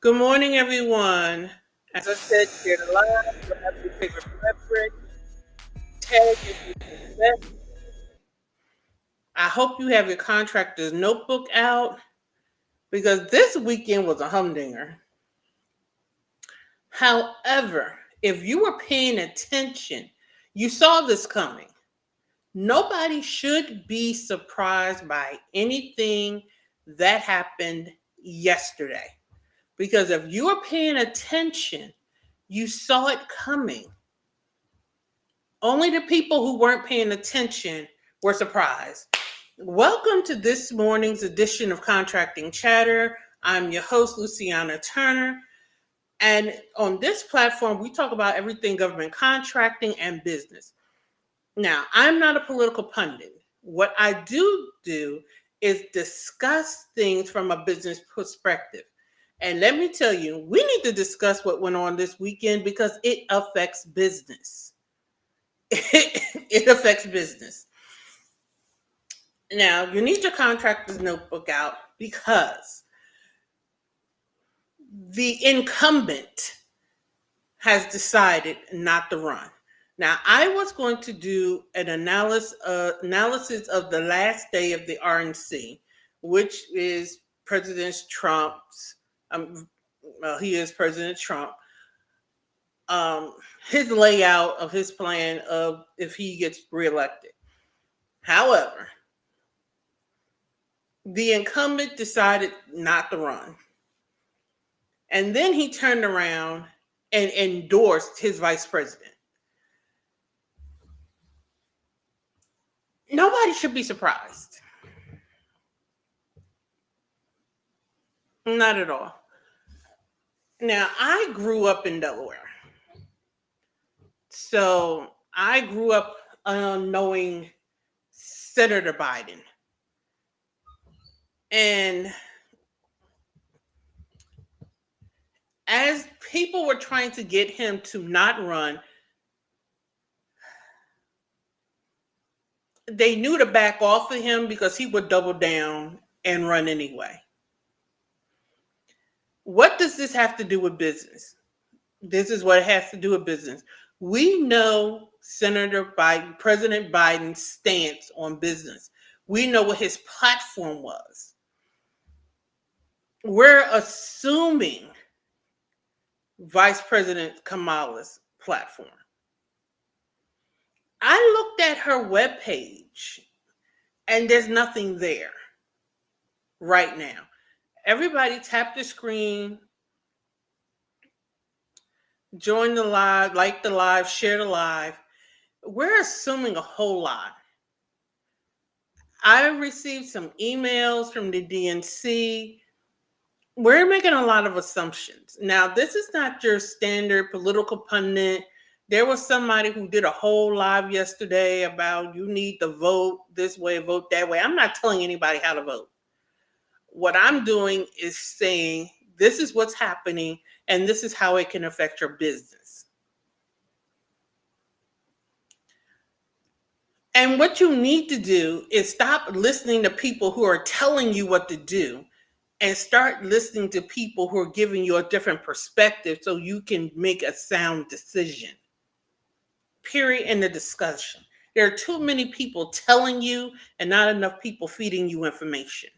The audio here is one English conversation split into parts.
Good morning, everyone. As I said, share the live, grab your favorite beverage, tag your business best. I hope you have your contractor's notebook out because this weekend was a humdinger. However, if you were paying attention, you saw this coming. Nobody should be surprised by anything that happened yesterday because if you were paying attention, you saw it coming. Only the people who weren't paying attention were surprised. Welcome to this morning's edition of Contracting Chatter. I'm your host, Luciana Turner. And on this platform, we talk about everything government contracting and business. Now, I'm not a political pundit. What I do is discuss things from a business perspective. And let me tell you, we need to discuss what went on this weekend because it affects business. It affects business. Now, you need your contractor's notebook out because the incumbent has decided not to run. Now, I was going to do an analysis of the last day of the RNC, which is President Trump's, he is President Trump, his layout of his plan of if he gets reelected. However, the incumbent decided not to run. And then he turned around and endorsed his vice president. Nobody should be surprised. Not at all. Now, I grew up in Delaware. So I grew up knowing Senator Biden. And as people were trying to get him to not run, they knew to back off of him because he would double down and run anyway. What does this have to do with business? This is what it has to do with business. We know President Biden's stance on business. We know what his platform was. We're assuming Vice President Kamala's platform. I looked at her webpage and there's nothing there right now. Everybody tap the screen, join the live, like the live, share the live. We're assuming a whole lot. I received some emails from the DNC. We're making a lot of assumptions. Now, this is not your standard political pundit. There was somebody who did a whole live yesterday about you need to vote this way, vote that way. I'm not telling anybody how to vote. What I'm doing is saying this is what's happening and this is how it can affect your business. And what you need to do is stop listening to people who are telling you what to do and start listening to people who are giving you a different perspective so you can make a sound decision. Period. In the discussion. There are too many people telling you and not enough people feeding you information.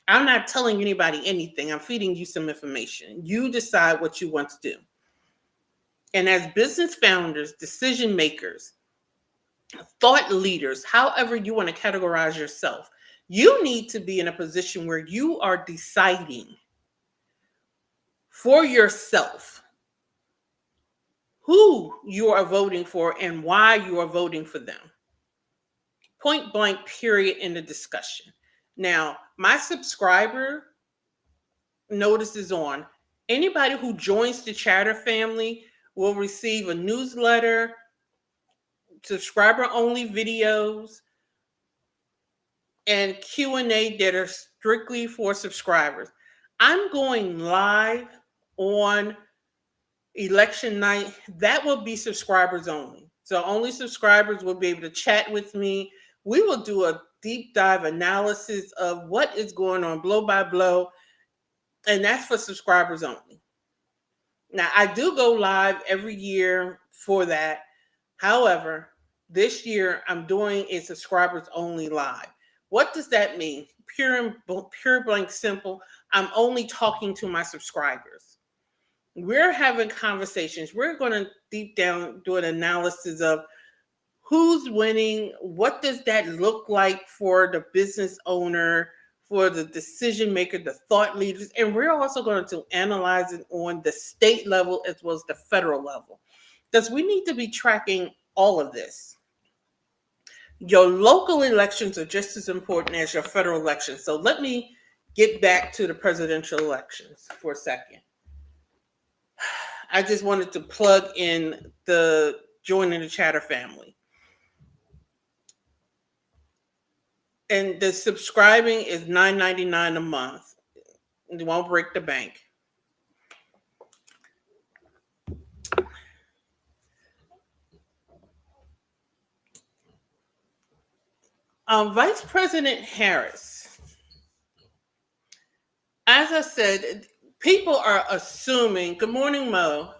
I'm not telling anybody anything. I'm feeding you some information. You decide what you want to do. And as business founders, decision makers, thought leaders, however you want to categorize yourself, you need to be in a position where you are deciding for yourself who you are voting for and why you are voting for them. Point blank, period, in the discussion. Now, my subscriber notice is on. Anybody who joins the Chatter family will receive a newsletter, subscriber-only videos, and Q&A that are strictly for subscribers. I'm going live on election night. That will be subscribers only. So only subscribers will be able to chat with me. We will do a deep dive analysis of what is going on blow by blow. And that's for subscribers only. Now, I do go live every year for that. However, this year I'm doing a subscribers only live. What does that mean? Pure blank simple. I'm only talking to my subscribers. We're having conversations. We're going to deep down do an analysis of who's winning, what does that look like for the business owner, for the decision maker, the thought leaders, and we're also going to analyze it on the state level as well as the federal level, because we need to be tracking all of this. Your local elections are just as important as your federal elections. So let me get back to the presidential elections for a second. I just wanted to plug in the joining the chatter family. And the subscribing is $9.99 a month. You won't break the bank. Vice President Harris, as I said, people are assuming, good morning, Mo.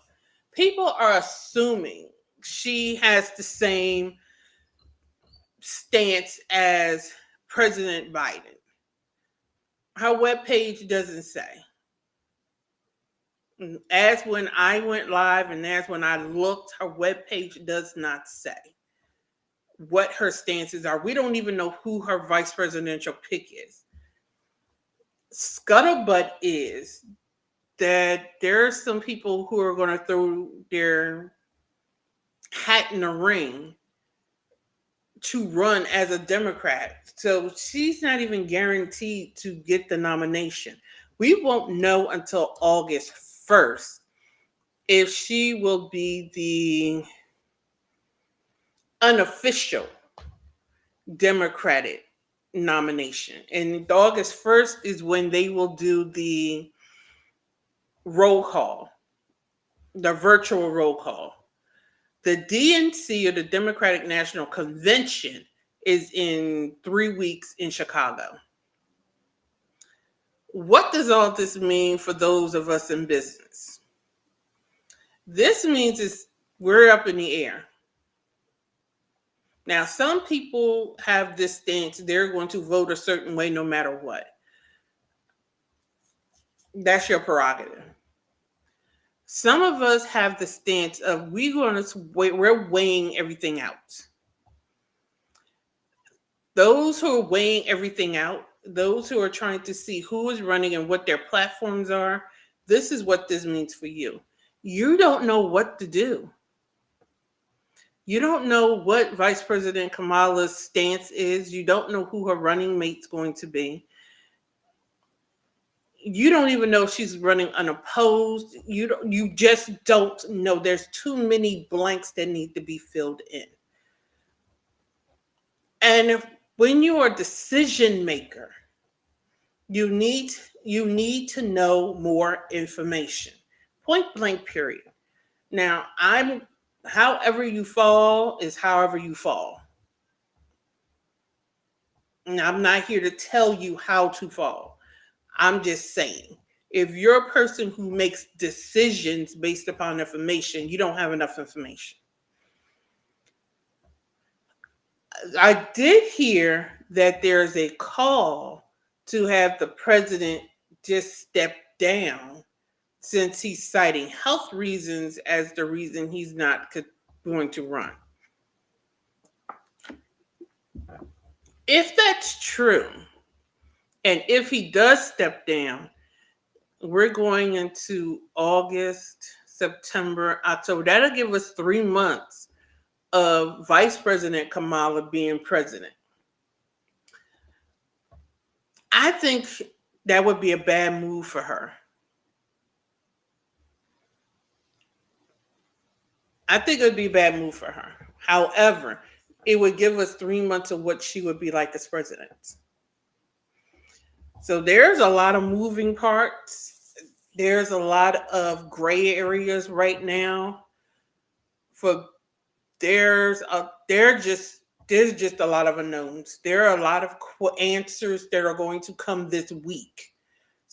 People are assuming she has the same stance as President Biden. Her webpage doesn't say. As when I went live and as when I looked, her webpage does not say what her stances are. We don't even know who her vice presidential pick is. Scuttlebutt is that there are some people who are going to throw their hat in the ring to run as a Democrat. So she's not even guaranteed to get the nomination. We won't know until August 1st if she will be the unofficial Democratic nomination. And August 1st is when they will do the roll call, the virtual roll call. The DNC, or the Democratic National Convention, is in 3 weeks in Chicago. What does all this mean for those of us in business? This means we're up in the air. Now, some people have this stance, they're going to vote a certain way no matter what. That's your prerogative. Some of us have the stance of we're weighing everything out. Those who are weighing everything out, those who are trying to see who is running and what their platforms are, this is what this means for you. You don't know what to do. You don't know what Vice President Kamala's stance is. You don't know who her running mate's going to be. You don't even know if she's running unopposed. You just don't know. There's too many blanks that need to be filled in. And when you're a decision maker, you need to know more information. Point blank, period. Now, however you fall is however you fall. And I'm not here to tell you how to fall. I'm just saying, if you're a person who makes decisions based upon information, you don't have enough information. I did hear that there's a call to have the president just step down since he's citing health reasons as the reason he's not going to run. If that's true, and if he does step down, we're going into August, September, October. That'll give us 3 months of Vice President Kamala being president. I think that would be a bad move for her. I think it would be a bad move for her. However, it would give us 3 months of what she would be like as president. So there's a lot of moving parts. There's a lot of gray areas right now. There's just a lot of unknowns. There are a lot of answers that are going to come this week.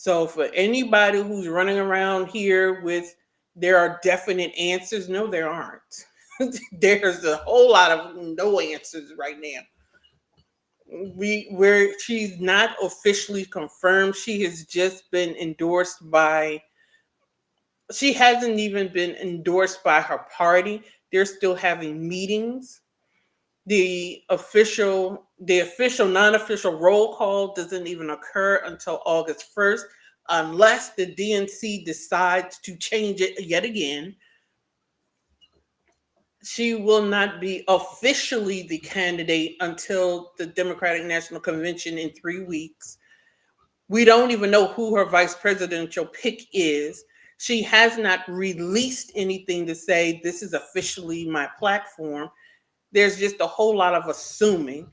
So for anybody who's running around here with there are definite answers, no, there aren't. There's a whole lot of no answers right now. Where she's not officially confirmed. She has just been endorsed by. She hasn't even been endorsed by her party. They're still having meetings. The official non-official roll call doesn't even occur until August 1st, unless the DNC decides to change it yet again. She will not be officially the candidate until the Democratic National Convention in 3 weeks. We don't even know who her vice presidential pick is. She has not released anything to say this is officially my platform. There's just a whole lot of assuming.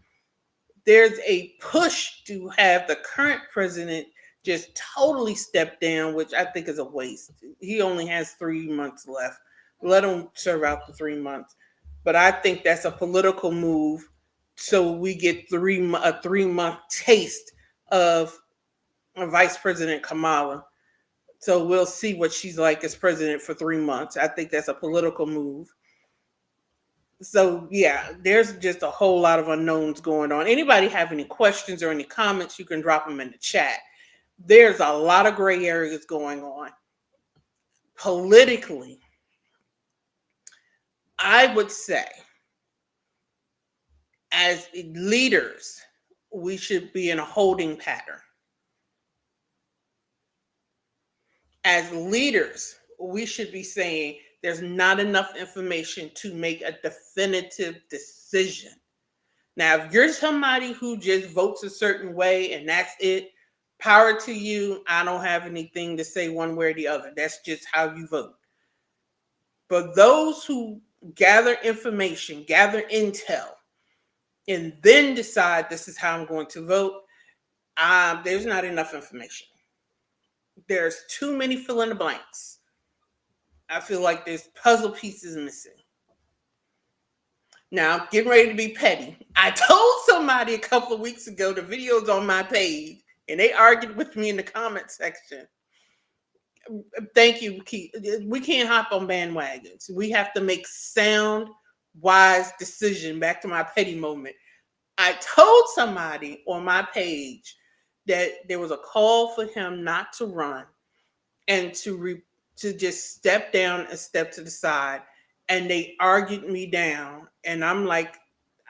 There's a push to have the current president just totally step down, which I think is a waste. He only has 3 months left. Let him serve out the 3 months. But I think that's a political move, so we get a 3 month taste of Vice President Kamala. So we'll see what she's like as president for 3 months. I think that's a political move. So yeah, there's just a whole lot of unknowns going on. Anybody have any questions or any comments, you can drop them in the chat. There's a lot of gray areas going on. Politically, I would say as leaders, we should be in a holding pattern. As leaders, we should be saying there's not enough information to make a definitive decision. Now, if you're somebody who just votes a certain way and that's it, power to you. I don't have anything to say one way or the other. That's just how you vote. But those who gather information, gather intel, and then decide this is how I'm going to vote, there's not enough information. There's too many fill in the blanks. I feel like there's puzzle pieces missing. Now, I'm getting ready to be petty. I told somebody a couple of weeks ago the video's on my page, and they argued with me in the comment section. Thank you, Keith. We can't hop on bandwagons. We have to make sound, wise decision. Back to my petty moment. I told somebody on my page that there was a call for him not to run and to just step down and step to the side. And they argued me down. And I'm like,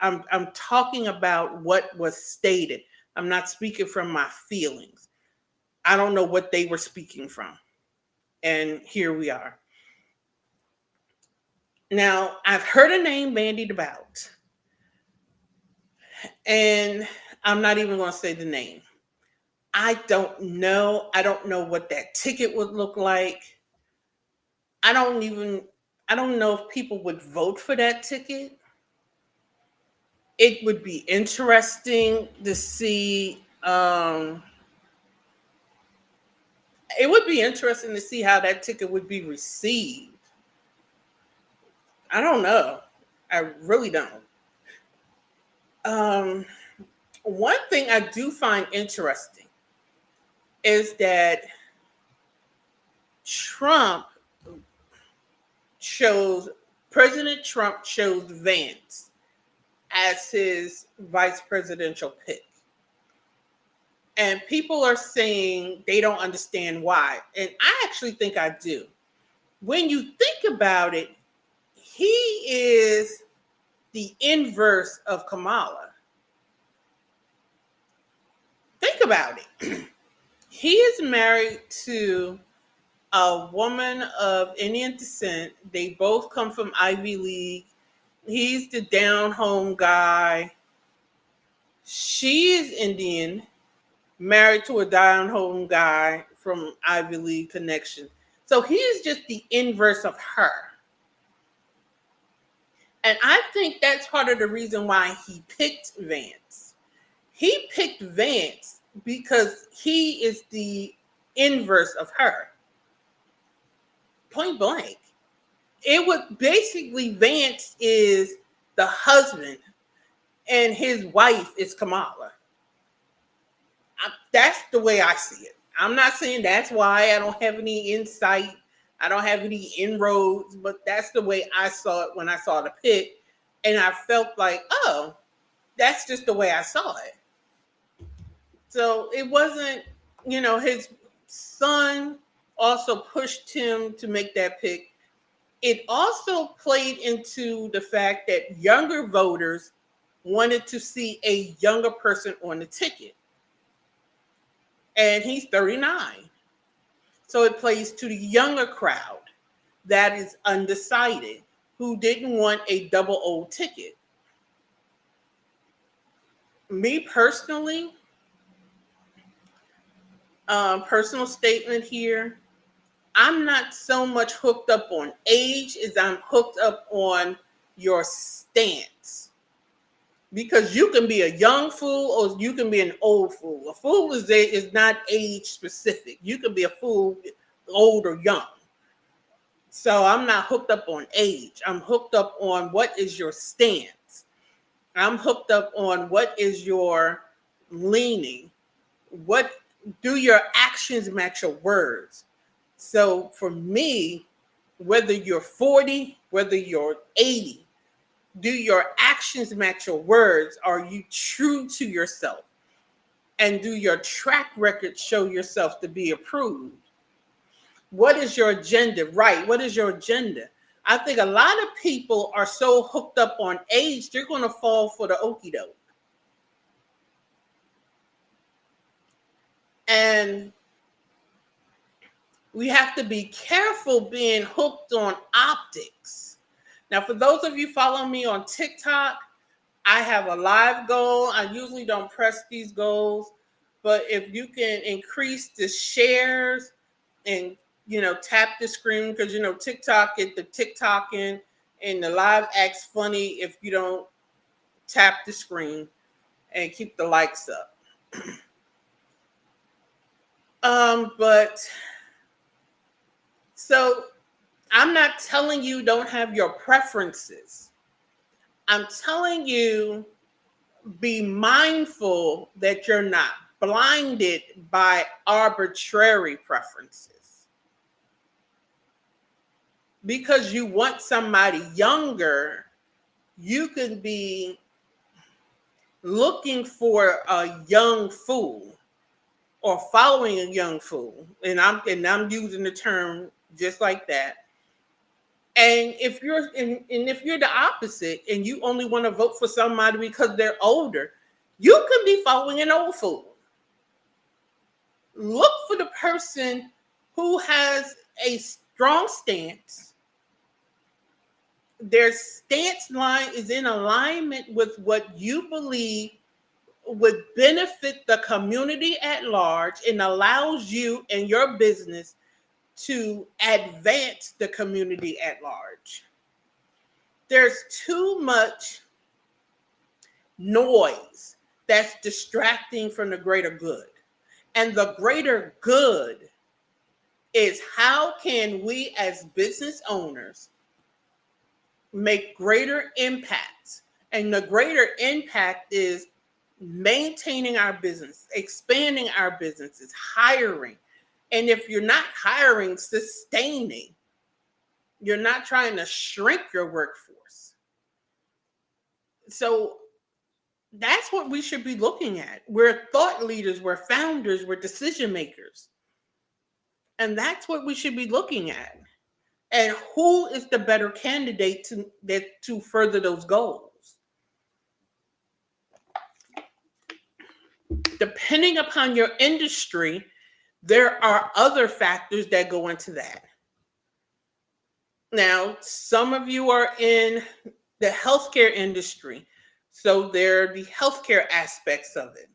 I'm talking about what was stated. I'm not speaking from my feelings. I don't know what they were speaking from. And here we are. Now, I've heard a name bandied about. And I'm not even going to say the name. I don't know. I don't know what that ticket would look like. I don't know if people would vote for that ticket. It would be interesting to see. It would be interesting to see how that ticket would be received. I don't know. I really don't. One thing I do find interesting is that President Trump chose Vance as his vice presidential pick. And people are saying they don't understand why. And I actually think I do. When you think about it, he is the inverse of Kamala. Think about it. He is married to a woman of Indian descent. They both come from Ivy League. He's the down home guy. She is Indian, married to a down home guy from Ivy League connection. So he is just the inverse of her. And I think that's part of the reason why he picked Vance. He picked Vance because he is the inverse of her. Point blank. It would basically, Vance is the husband and his wife is Kamala. That's the way I see it. I'm not saying that's why I don't have any insight. I don't have any inroads, but that's the way I saw it when I saw the pic. And I felt like, oh, that's just the way I saw it. So it wasn't, his son also pushed him to make that pick. It also played into the fact that younger voters wanted to see a younger person on the ticket. And he's 39. So it plays to the younger crowd that is undecided, who didn't want a double O ticket. Me personally, personal statement here, I'm not so much hooked up on age as I'm hooked up on your stance. Because you can be a young fool or you can be an old fool. A fool is not age specific. You can be a fool old or young. So I'm not hooked up on age. I'm hooked up on what is your stance. I'm hooked up on what is your leaning. What do your actions match your words? So for me, whether you're 40, whether you're 80, do your actions match your words? Are you true to yourself? And do your track record show yourself to be approved? What is your agenda? Right. What is your agenda? I think a lot of people are so hooked up on age, they're going to fall for the okie doke. And we have to be careful being hooked on optics. Now, for those of you following me on TikTok, I have a live goal. I usually don't press these goals, but if you can increase the shares and tap the screen, because TikTok get the TikToking and the live acts funny if you don't tap the screen and keep the likes up. But so I'm not telling you don't have your preferences. I'm telling you be mindful that you're not blinded by arbitrary preferences. Because you want somebody younger, you can be looking for a young fool or following a young fool. And I'm using the term just like that. And if you're the opposite and you only want to vote for somebody because they're older, you can be following an old fool. Look for the person who has a strong stance. Their stance line is in alignment with what you believe would benefit the community at large and allows you and your business to advance the community at large. There's too much noise that's distracting from the greater good. And the greater good is how can we as business owners make greater impacts? And the greater impact is maintaining our business, expanding our businesses, hiring. And if you're not hiring, sustaining. You're not trying to shrink your workforce. So that's what we should be looking at. We're thought leaders, we're founders, we're decision makers. And that's what we should be looking at. And who is the better candidate to further those goals? Depending upon your industry, there are other factors that go into that. Now, some of you are in the healthcare industry, so there are the healthcare aspects of it.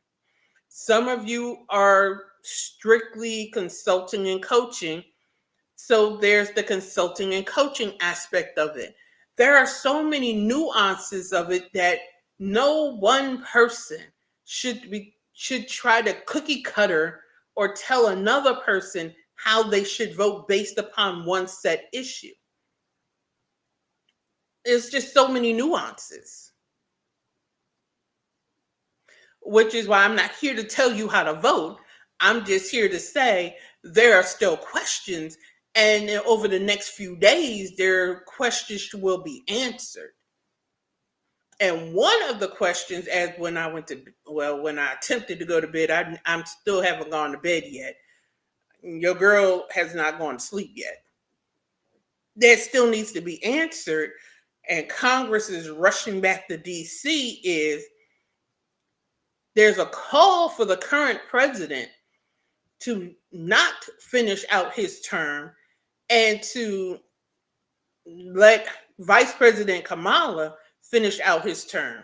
Some of you are strictly consulting and coaching, so there's the consulting and coaching aspect of it. There are so many nuances of it that no one person should try to cookie cutter or tell another person how they should vote based upon one set issue. There's just so many nuances, which is why I'm not here to tell you how to vote. I'm just here to say there are still questions, and over the next few days, their questions will be answered. And one of the questions, as when I when I attempted to go to bed, I'm still haven't gone to bed yet. Your girl has not gone to sleep yet. That still needs to be answered, and Congress is rushing back to DC. Is there's a call for the current president to not finish out his term and to let Vice President Kamala finish out his term.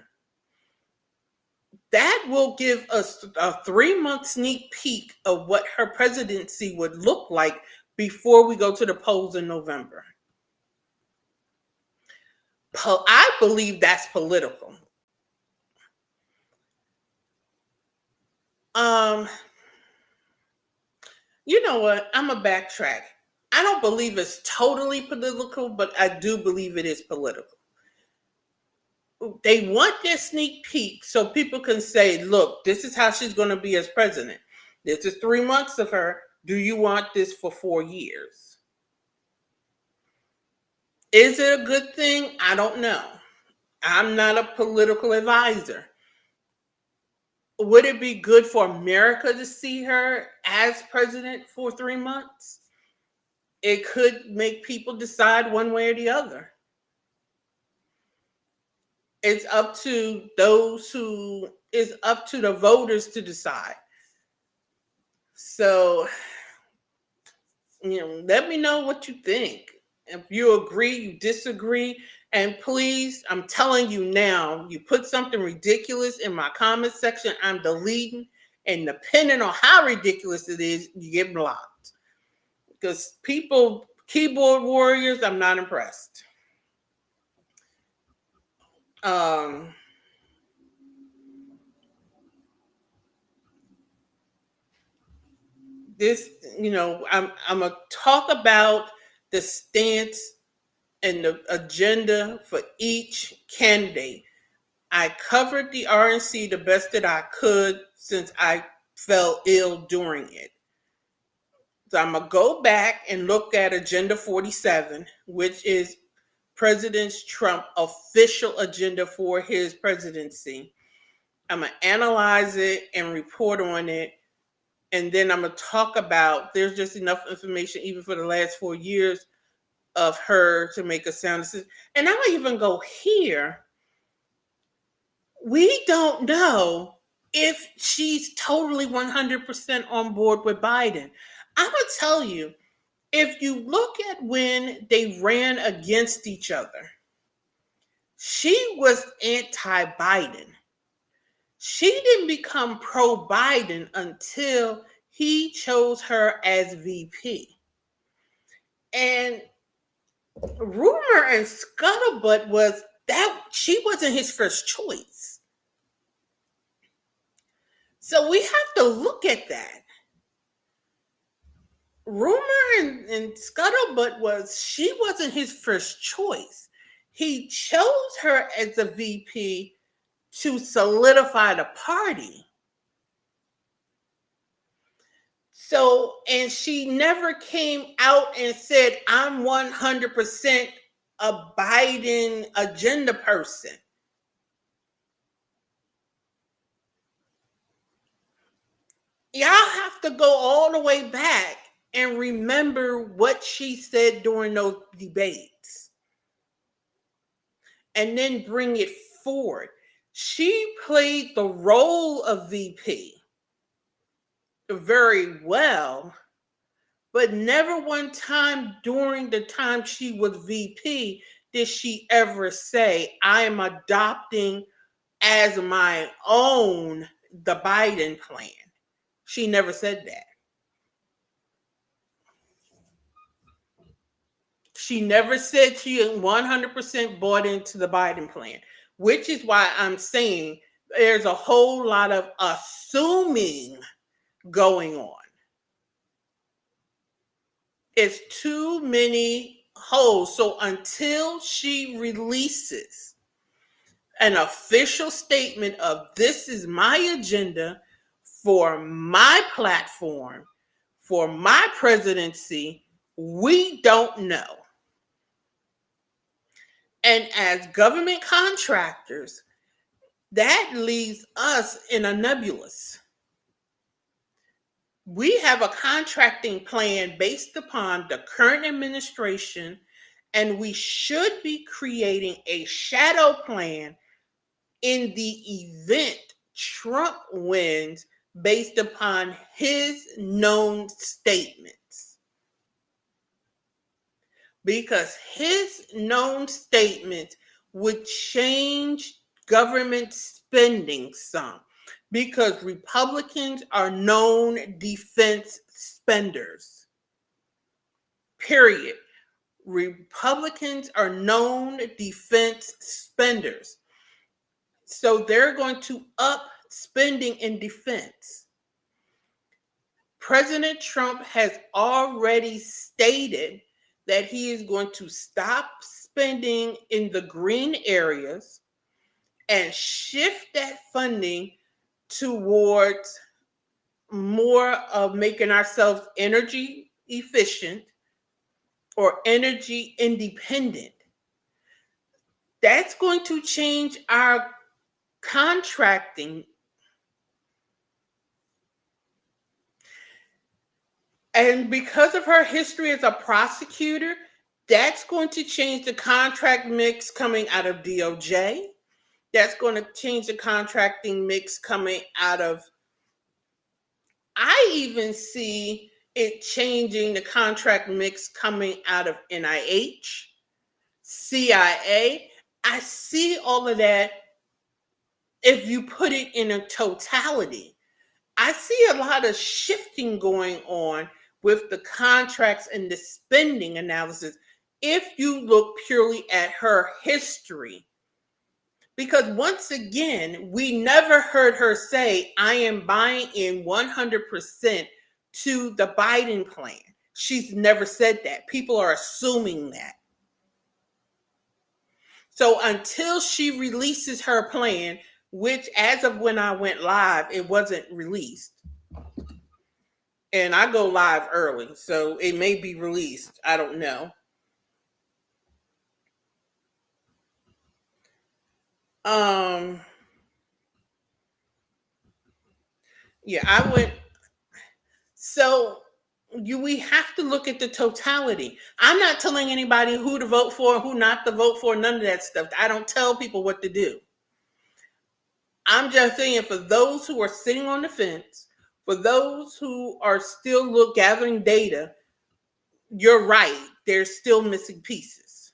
That will give us a 3-month sneak peek of what her presidency would look like before we go to the polls in November. I believe that's political. You know what? I'm a backtrack. I don't believe it's totally political, but I do believe it is political. They want their sneak peek so people can say, look, this is how she's going to be as president. This is 3 months of her. Do you want this for 4 years? Is it a good thing? I don't know. I'm not a political advisor. Would it be good for America to see her as president for 3 months? It could make people decide one way or the other. It's up to it's up to the voters to decide. So, let me know what you think. If you agree, you disagree, and please, I'm telling you now, you put something ridiculous in my comment section, I'm deleting, and depending on how ridiculous it is, you get blocked. Because people, keyboard warriors, I'm not impressed. This, I'm gonna talk about the stance and the agenda for each candidate. I covered the RNC the best that I could since I fell ill during it. So I'm gonna go back and look at Agenda 47, which is President Trump's official agenda for his presidency. I'm gonna analyze it and report on it. And then I'm going to talk about, there's just enough information, even for the last 4 years, of her to make a sound decision. And I'm going to even go here. We don't know if she's totally 100% on board with Biden. I'm going to tell you, if you look at when they ran against each other, she was anti-Biden. She didn't become pro-Biden until he chose her as VP. And rumor and scuttlebutt was that she wasn't his first choice. So we have to look at that. Rumor and scuttlebutt was she wasn't his first choice. He chose her as a VP to solidify the party. So, and she never came out and said, I'm 100% a Biden agenda person. Y'all have to go all the way back and remember what she said during those debates and then bring it forward. She played the role of VP very well, but never one time during the time she was VP did she ever say, I am adopting as my own the Biden plan. She never said that. She never said she 100% bought into the Biden plan, which is why I'm saying there's a whole lot of assuming going on. It's too many holes. So until she releases an official statement of this is my agenda for my platform, for my presidency, we don't know. And as government contractors, that leaves us in a nebulous. We have a contracting plan based upon the current administration, and we should be creating a shadow plan in the event Trump wins based upon his known statements. Because his known statements would change government spending some. Because Republicans are known defense spenders. Period. Republicans are known defense spenders. So they're going to up spending in defense. President Trump has already stated that he is going to stop spending in the green areas and shift that funding towards more of making ourselves energy efficient or energy independent. That's going to change our contracting. And because of her history as a prosecutor, that's going to change the contract mix coming out of DOJ. That's going to change the contracting mix coming out of, I even see it changing the contract mix coming out of NIH, CIA. I see all of that if you put it in a totality. I see a lot of shifting going on with the contracts and the spending analysis if you look purely at her history. Because once again, we never heard her say, I am buying in 100% to the Biden plan. She's never said that. People are assuming that. So until she releases her plan, which as of when I went live, it wasn't released. And I go live early, so it may be released. I don't know. Yeah, I went. So we have to look at the totality. I'm not telling anybody who to vote for, who not to vote for, none of that stuff. I don't tell people what to do. I'm just saying for those who are sitting on the fence, for those who are still gathering data, you're right. There's still missing pieces.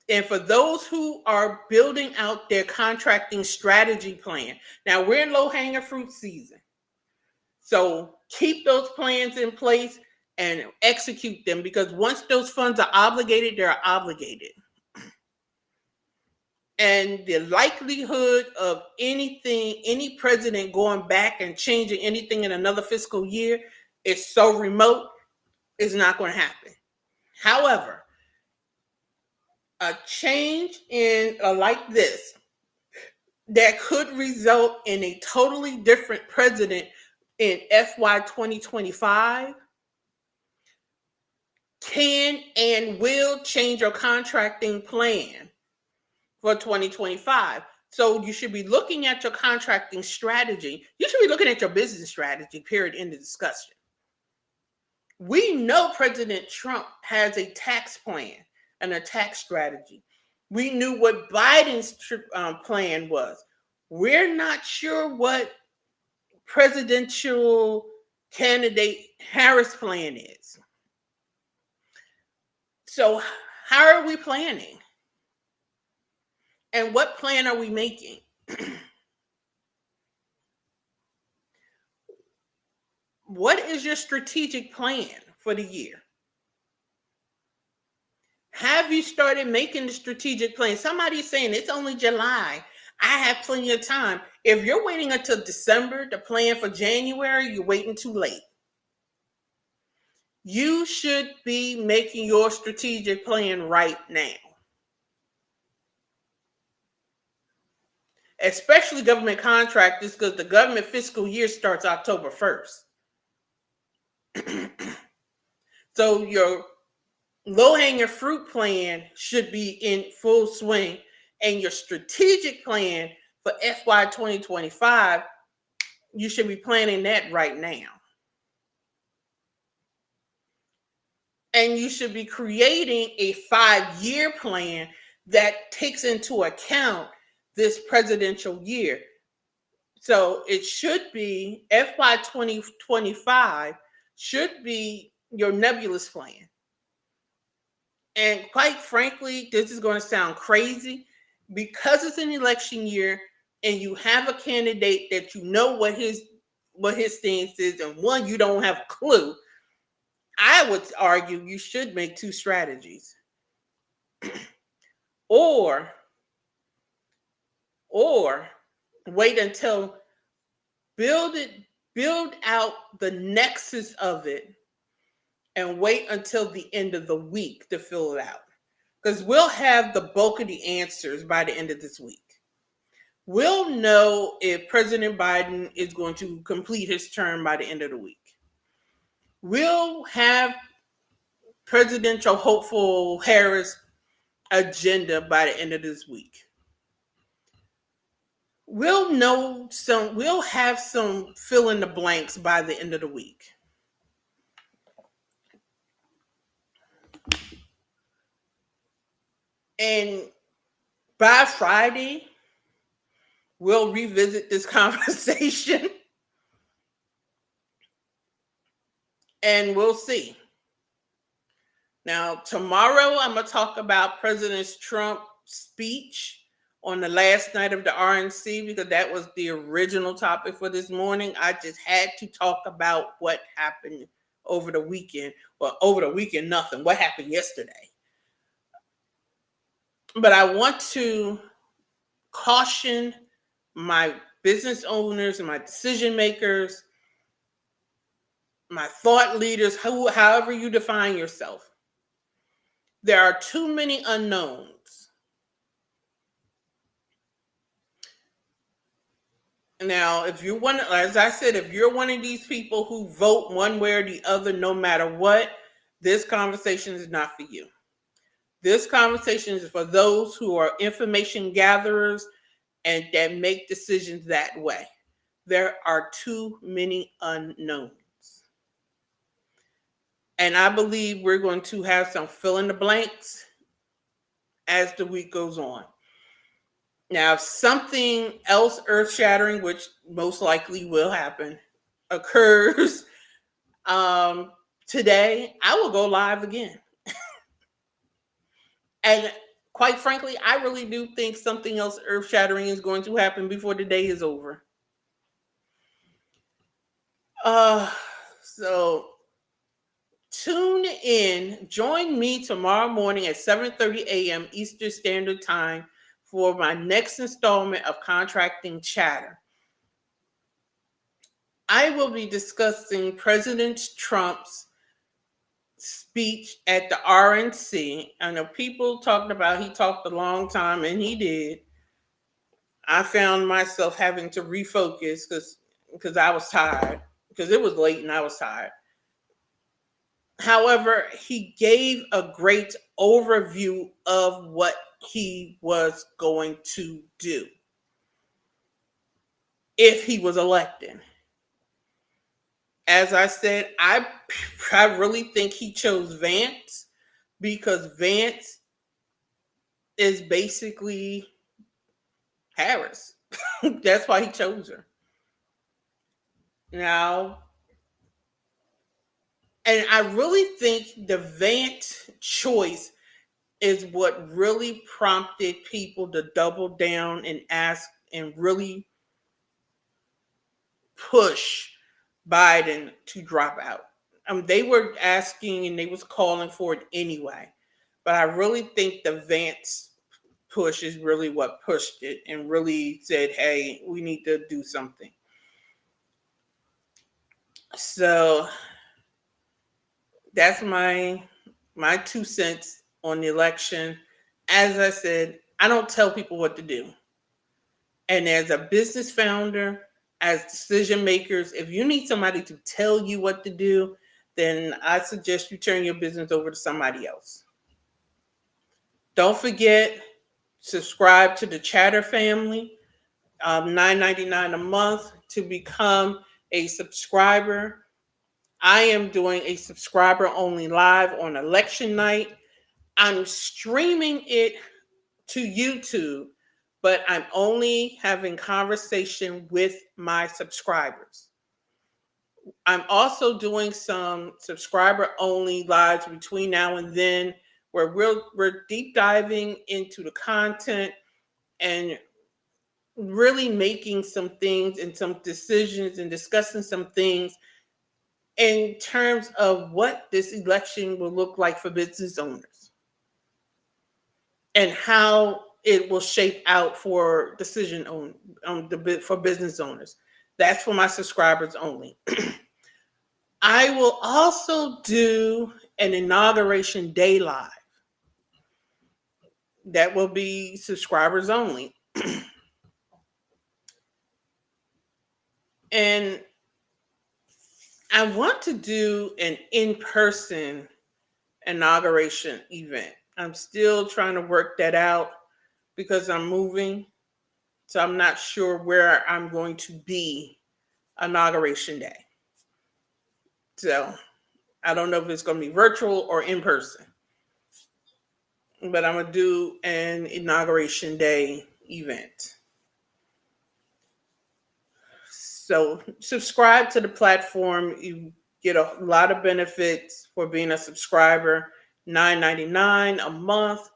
And for those who are building out their contracting strategy plan, now we're in low hanging fruit season. So keep those plans in place and execute them, because once those funds are obligated, they're obligated. And the likelihood of any president going back and changing anything in another fiscal year is so remote, it's not going to happen. However, a change in like this that could result in a totally different president in FY 2025 can and will change your contracting plan for 2025. So you should be looking at your contracting strategy. You should be looking at your business strategy, period, in the discussion. We know President Trump has a tax plan and a tax strategy. We knew what Biden's plan was. We're not sure what presidential candidate Harris' plan is. So how are we planning? And what plan are we making? What is your strategic plan for the year? Have you started making the strategic plan? Somebody's saying it's only July. I have plenty of time. If you're waiting until December to plan for January, you're waiting too late. You should be making your strategic plan right now. especially government contractors, because the government fiscal year starts October 1st. So your low-hanging fruit plan should be in full swing, and your strategic plan for FY 2025, you should be planning that right now. And you should be creating a 5-year plan that takes into account this presidential year. So it should be FY 2025 should be your nebulous plan. And quite frankly, this is going to sound crazy because it's an election year and you have a candidate that you know what his stance is, and one, you don't have a clue. I would argue you should make two strategies. or wait until build out the nexus of it and wait until the end of the week to fill it out. Because we'll have the bulk of the answers by the end of this week. We'll know if President Biden is going to complete his term by the end of the week. We'll have presidential hopeful Harris agenda by the end of this week. We'll have some fill in the blanks by the end of the week. And by Friday, we'll revisit this conversation and we'll see. Now, tomorrow, I'm going to talk about President Trump's speech on the last night of the RNC, because that was the original topic for this morning. I just had to talk about what happened over the weekend. Well, over the weekend, nothing. What happened yesterday? But I want to caution my business owners and my decision makers, my thought leaders, however you define yourself. There are too many unknowns. Now, if you're one, as I said, if you're one of these people who vote one way or the other, no matter what, this conversation is not for you. This conversation is for those who are information gatherers and that make decisions that way. There are too many unknowns. And I believe we're going to have some fill in the blanks as the week goes on. Now, if something else earth-shattering, which most likely will happen, occurs today, I will go live again. And quite frankly, I really do think something else earth-shattering is going to happen before the day is over. So tune in. Join me tomorrow morning at 7:30 a.m. Eastern Standard Time for my next installment of Contracting Chatter. I will be discussing President Trump's speech at the RNC. I know people talking about he talked a long time, and he did. I found myself having to refocus because I was tired, because it was late and I was tired. However, he gave a great overview of what he was going to do if he was elected. As I said, I really think he chose Vance because Vance is basically Harris. That's why he chose her. Now, and I really think the Vance choice is what really prompted people to double down and ask and really push Biden to drop out. They were asking and they was calling for it anyway. But I really think the Vance push is really what pushed it and really said, hey, we need to do something. So that's my 2 cents on the election. As I said, I don't tell people what to do. And as a business founder, as decision makers, if you need somebody to tell you what to do, then I suggest you turn your business over to somebody else. Don't forget, subscribe to the Chatter family, $9.99 a month to become a subscriber. I am doing a subscriber only live on election night. I'm streaming it to YouTube, but I'm only having conversation with my subscribers. I'm also doing some subscriber only lives between now and then where we're deep diving into the content and really making some things and some decisions and discussing some things in terms of what this election will look like for business owners and how it will shape out for for business owners. That's for my subscribers only. I will also do an inauguration day live that will be subscribers only. And I want to do an in-person inauguration event. I'm still trying to work that out because I'm moving. So I'm not sure where I'm going to be inauguration day. So I don't know if it's going to be virtual or in person, but I'm going to do an inauguration day event. So subscribe to the platform. You get a lot of benefits for being a subscriber. $9.99 a month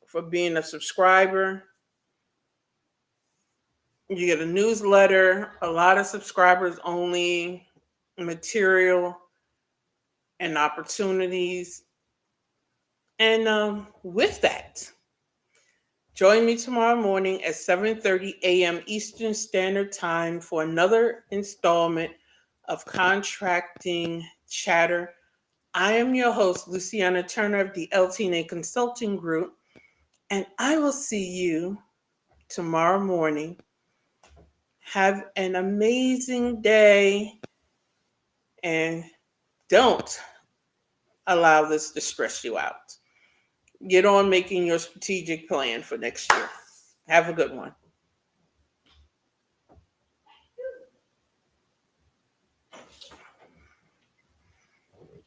for being a subscriber. You get a newsletter, a lot of subscribers only material and opportunities. And with that, join me tomorrow morning at 7:30 a.m. Eastern Standard Time for another installment of Contracting Chatter. I am your host, Luciana Turner of the LT&A Consulting Group, and I will see you tomorrow morning. Have an amazing day and don't allow this to stress you out. Get on making your strategic plan for next year. Have a good one.